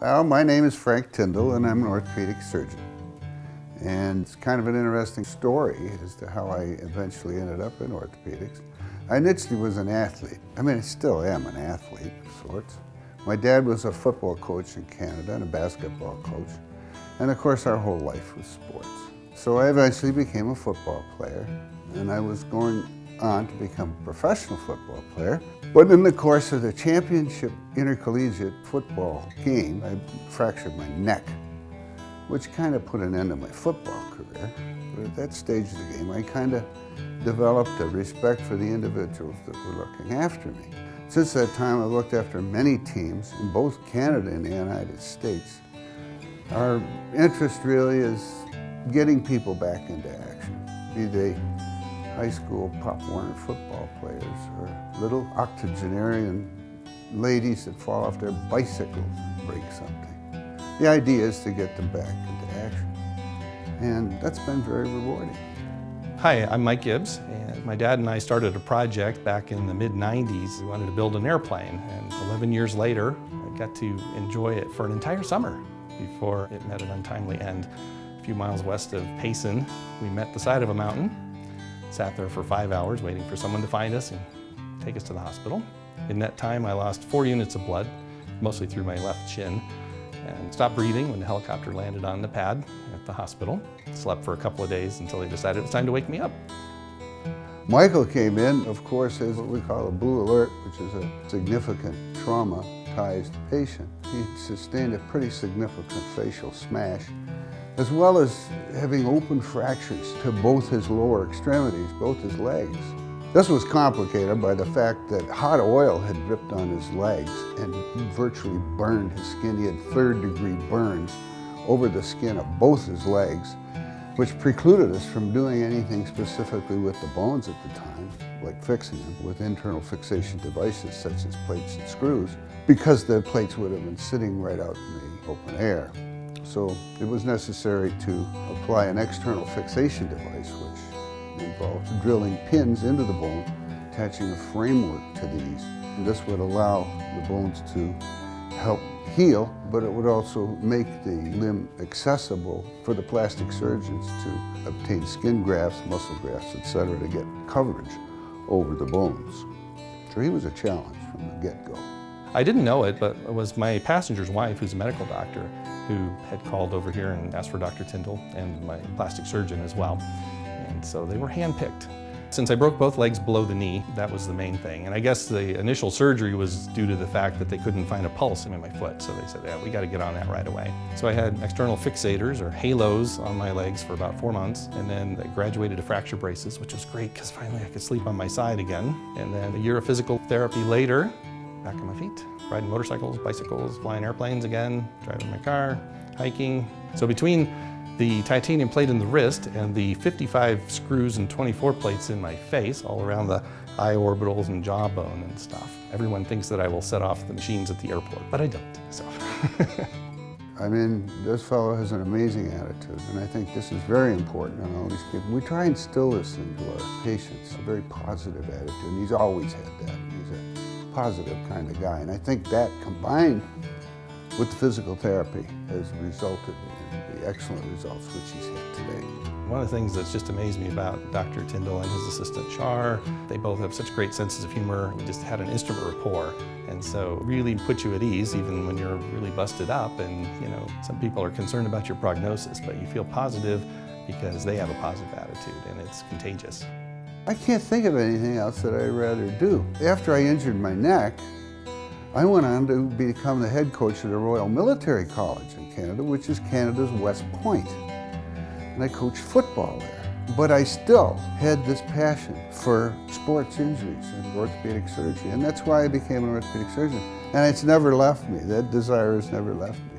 Well, my name is Frank Tindall and I'm an orthopedic surgeon. And it's kind of an interesting story as to how I eventually ended up in orthopedics. I initially was an athlete. I mean, I still am an athlete of sorts. My dad was a football coach in Canada and a basketball coach. And of course, our whole life was sports. So I eventually became a football player, and I was going on to become a professional football player. But in the course of the championship intercollegiate football game, I fractured my neck, which kind of put an end to my football career. But at that stage of the game, I kind of developed a respect for the individuals that were looking after me. Since that time, I've looked after many teams in both Canada and the United States. Our interest really is getting people back into action, be they high school Pop Warner football players or little octogenarian ladies that fall off their bicycles and break something. The idea is to get them back into action, and that's been very rewarding. Hi, I'm Mike Gibbs, and my dad and I started a project back in the mid-90s. We wanted to build an airplane, and 11 years later, I got to enjoy it for an entire summer before it met an untimely end. A few miles west of Payson, we met the side of a mountain, sat there for 5 hours waiting for someone to find us and take us to the hospital. In that time, I lost 4 units of blood, mostly through my left shin, and stopped breathing when the helicopter landed on the pad at the hospital. Slept for a couple of days until they decided it was time to wake me up. Michael came in, of course, as what we call a blue alert, which is a significant traumatized patient. He sustained a pretty significant facial smash, as well as having open fractures to both his lower extremities, both his legs. This was complicated by the fact that hot oil had dripped on his legs and virtually burned his skin. He had third-degree burns over the skin of both his legs, which precluded us from doing anything specifically with the bones at the time, like fixing them with internal fixation devices such as plates and screws, because the plates would have been sitting right out in the open air. So it was necessary to apply an external fixation device, which involves drilling pins into the bone, attaching a framework to these. And this would allow the bones to help heal, but it would also make the limb accessible for the plastic surgeons to obtain skin grafts, muscle grafts, etc., to get coverage over the bones. So he was a challenge from the get-go. I didn't know it, but it was my passenger's wife, who's a medical doctor, who had called over here and asked for Dr. Tindall and my plastic surgeon as well. And so they were handpicked. Since I broke both legs below the knee, that was the main thing. And I guess the initial surgery was due to the fact that they couldn't find a pulse in my foot. So they said, yeah, we got to get on that right away. So I had external fixators or halos on my legs for about 4 months. And then I graduated to fracture braces, which was great because finally I could sleep on my side again. And then a year of physical therapy later, back on my feet, riding motorcycles, bicycles, flying airplanes again, driving my car, hiking. So between the titanium plate in the wrist and the 55 screws and 24 plates in my face, all around the eye orbitals and jawbone and stuff, everyone thinks that I will set off the machines at the airport, but I don't, so. I mean, this fellow has an amazing attitude, and I think this is very important in all these people. We try and instill this into our patients, a very positive attitude, and he's always had that. He's a positive kind of guy, and I think that combined with the physical therapy has resulted in the excellent results which he's had today. One of the things that's just amazed me about Dr. Tindall and his assistant Char, they both have such great senses of humor. We just had an instrument rapport, and so really put you at ease even when you're really busted up. And you know, some people are concerned about your prognosis, but you feel positive because they have a positive attitude, and it's contagious. I can't think of anything else that I'd rather do. After I injured my neck, I went on to become the head coach of the Royal Military College in Canada, which is Canada's West Point. And I coached football there. But I still had this passion for sports injuries and orthopedic surgery, and that's why I became an orthopedic surgeon. And it's never left me. That desire has never left me.